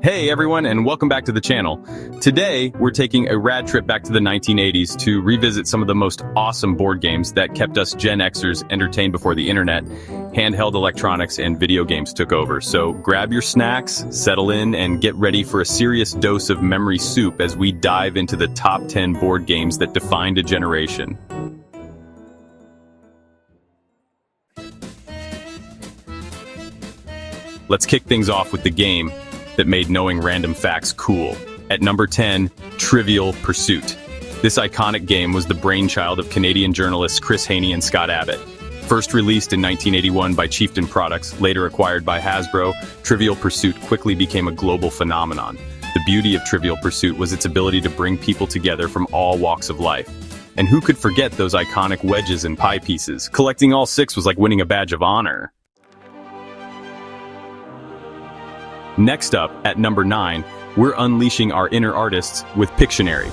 Hey everyone, and welcome back to the channel. Today, we're taking a rad trip back to the 1980s to revisit some of the most awesome board games that kept us Gen Xers entertained before the internet, handheld electronics, and video games took over. So grab your snacks, settle in, and get ready for a serious dose of memory soup as we dive into the top 10 board games that defined a generation. Let's kick things off with the game that made knowing random facts cool. At number 10, Trivial Pursuit. This iconic game was the brainchild of Canadian journalists Chris Haney and Scott Abbott. First released in 1981 by Chieftain Products, later acquired by Hasbro, Trivial Pursuit quickly became a global phenomenon. The beauty of Trivial Pursuit was its ability to bring people together from all walks of life. And who could forget those iconic wedges and pie pieces? Collecting all 6 was like winning a badge of honor. Next up, at number 9, we're unleashing our inner artists with Pictionary.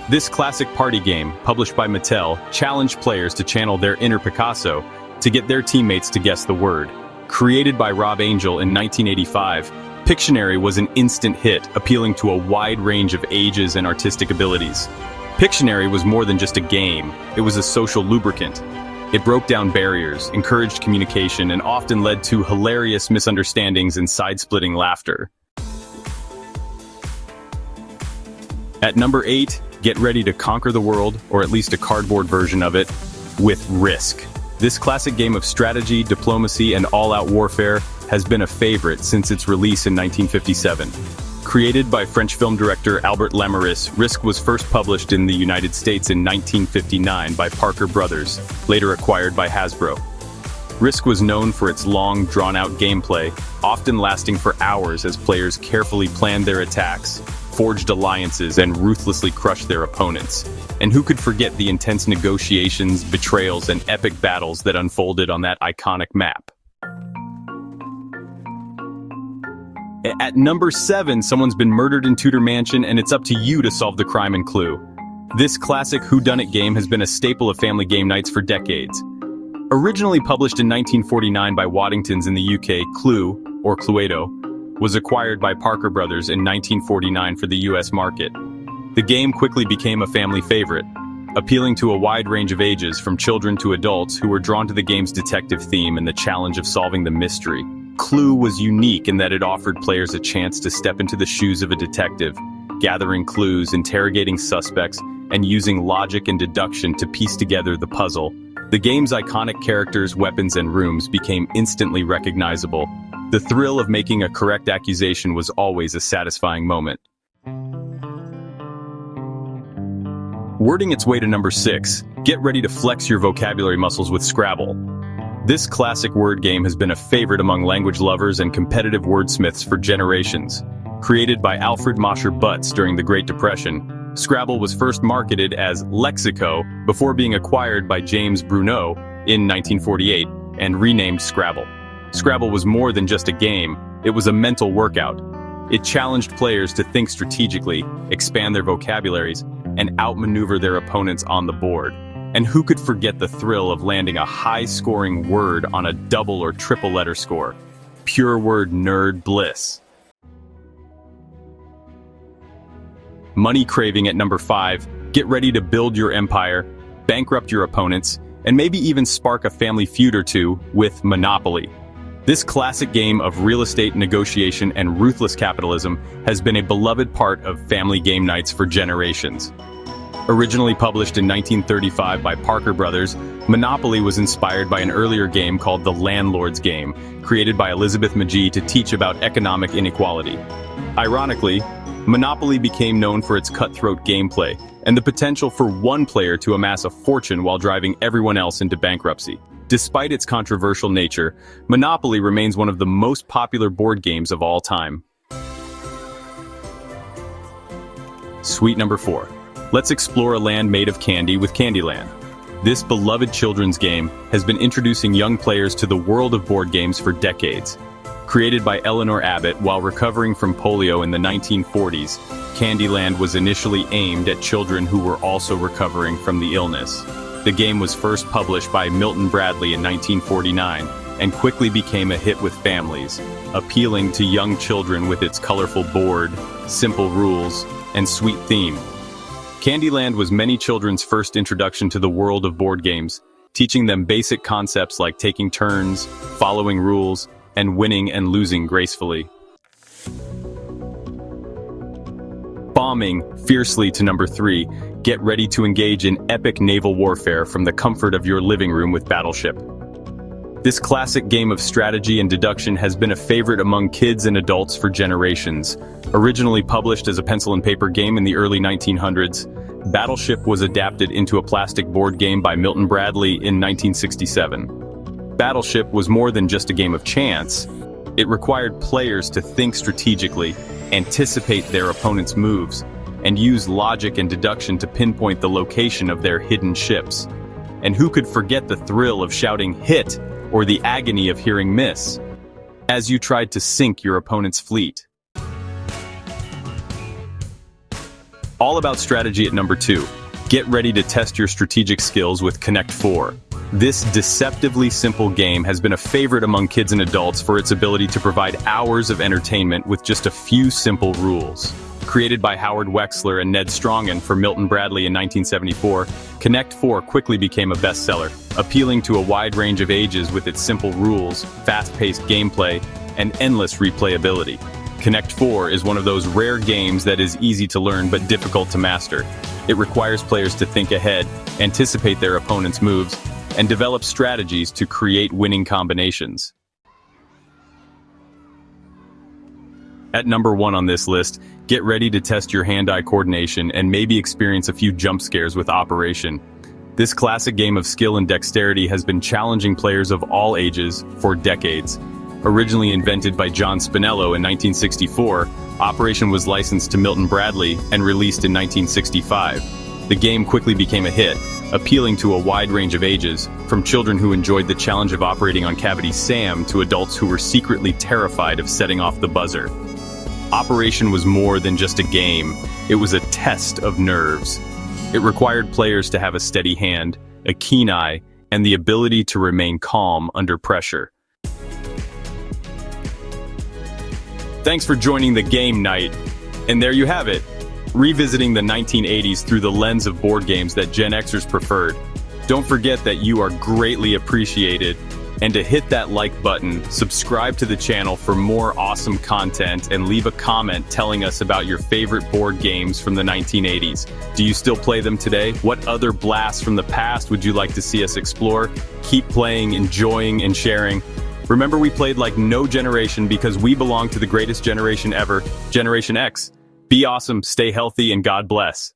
This classic party game, published by Mattel, challenged players to channel their inner Picasso to get their teammates to guess the word. Created by Rob Angel in 1985, Pictionary was an instant hit, appealing to a wide range of ages and artistic abilities. Pictionary was more than just a game, it was a social lubricant. It broke down barriers, encouraged communication, and often led to hilarious misunderstandings and side-splitting laughter. At number 8, get ready to conquer the world, or at least a cardboard version of it, with Risk. This classic game of strategy, diplomacy, and all-out warfare has been a favorite since its release in 1957. Created by French film director Albert Lamouris, Risk was first published in the United States in 1959 by Parker Brothers, later acquired by Hasbro. Risk was known for its long, drawn-out gameplay, often lasting for hours as players carefully planned their attacks, forged alliances, and ruthlessly crushed their opponents. And who could forget the intense negotiations, betrayals, and epic battles that unfolded on that iconic map? At number 7, someone's been murdered in Tudor Mansion, and it's up to you to solve the crime and clue. This classic whodunit game has been a staple of family game nights for decades. Originally published in 1949 by Waddingtons in the UK, Clue, or Cluedo, was acquired by Parker Brothers in 1949 for the US market. The game quickly became a family favorite, appealing to a wide range of ages from children to adults who were drawn to the game's detective theme and the challenge of solving the mystery. Clue was unique in that it offered players a chance to step into the shoes of a detective, gathering clues, interrogating suspects, and using logic and deduction to piece together the puzzle. The game's iconic characters, weapons, and rooms became instantly recognizable. The thrill of making a correct accusation was always a satisfying moment. Wording its way to number 6, get ready to flex your vocabulary muscles with Scrabble. This classic word game has been a favorite among language lovers and competitive wordsmiths for generations. Created by Alfred Mosher Butts during the Great Depression, Scrabble was first marketed as Lexico before being acquired by James Bruneau in 1948 and renamed Scrabble. Scrabble was more than just a game, it was a mental workout. It challenged players to think strategically, expand their vocabularies, and outmaneuver their opponents on the board. And who could forget the thrill of landing a high-scoring word on a double or triple letter score? Pure word nerd bliss. Money craving at number 5, get ready to build your empire, bankrupt your opponents, and maybe even spark a family feud or two with Monopoly. This classic game of real estate negotiation and ruthless capitalism has been a beloved part of family game nights for generations. Originally published in 1935 by Parker Brothers, Monopoly was inspired by an earlier game called The Landlord's Game, created by Elizabeth Magee to teach about economic inequality. Ironically, Monopoly became known for its cutthroat gameplay and the potential for one player to amass a fortune while driving everyone else into bankruptcy. Despite its controversial nature, Monopoly remains one of the most popular board games of all time. Sweet number 4. Let's explore a land made of candy with Candyland. This beloved children's game has been introducing young players to the world of board games for decades. Created by Eleanor Abbott while recovering from polio in the 1940s, Candyland was initially aimed at children who were also recovering from the illness. The game was first published by Milton Bradley in 1949, and quickly became a hit with families, appealing to young children with its colorful board, simple rules, and sweet theme. Candyland was many children's first introduction to the world of board games, teaching them basic concepts like taking turns, following rules, and winning and losing gracefully. Bombing fiercely to number 3, get ready to engage in epic naval warfare from the comfort of your living room with Battleship. This classic game of strategy and deduction has been a favorite among kids and adults for generations. Originally published as a pencil and paper game in the early 1900s, Battleship was adapted into a plastic board game by Milton Bradley in 1967. Battleship was more than just a game of chance. It required players to think strategically, anticipate their opponent's moves, and use logic and deduction to pinpoint the location of their hidden ships. And who could forget the thrill of shouting "hit" or the agony of hearing "miss" as you tried to sink your opponent's fleet? All about strategy at number 2. Get ready to test your strategic skills with Connect 4. This deceptively simple game has been a favorite among kids and adults for its ability to provide hours of entertainment with just a few simple rules. Created by Howard Wexler and Ned Strongen for Milton Bradley in 1974, Connect 4 quickly became a bestseller, appealing to a wide range of ages with its simple rules, fast-paced gameplay, and endless replayability. Connect 4 is one of those rare games that is easy to learn but difficult to master. It requires players to think ahead, anticipate their opponent's moves, and develop strategies to create winning combinations. At number 1 on this list, get ready to test your hand-eye coordination and maybe experience a few jump scares with Operation. This classic game of skill and dexterity has been challenging players of all ages for decades. Originally invented by John Spinello in 1964, Operation was licensed to Milton Bradley and released in 1965. The game quickly became a hit, appealing to a wide range of ages, from children who enjoyed the challenge of operating on Cavity Sam to adults who were secretly terrified of setting off the buzzer. Operation was more than just a game, it was a test of nerves. It required players to have a steady hand, a keen eye, and the ability to remain calm under pressure. Thanks for joining the game night. And there you have it, revisiting the 1980s through the lens of board games that Gen Xers preferred. Don't forget that you are greatly appreciated, and to hit that like button, subscribe to the channel for more awesome content, and leave a comment telling us about your favorite board games from the 1980s. Do you still play them today? What other blasts from the past would you like to see us explore? Keep playing, enjoying, and sharing. Remember, we played like no generation because we belong to the greatest generation ever, Generation X. Be awesome, stay healthy, and God bless.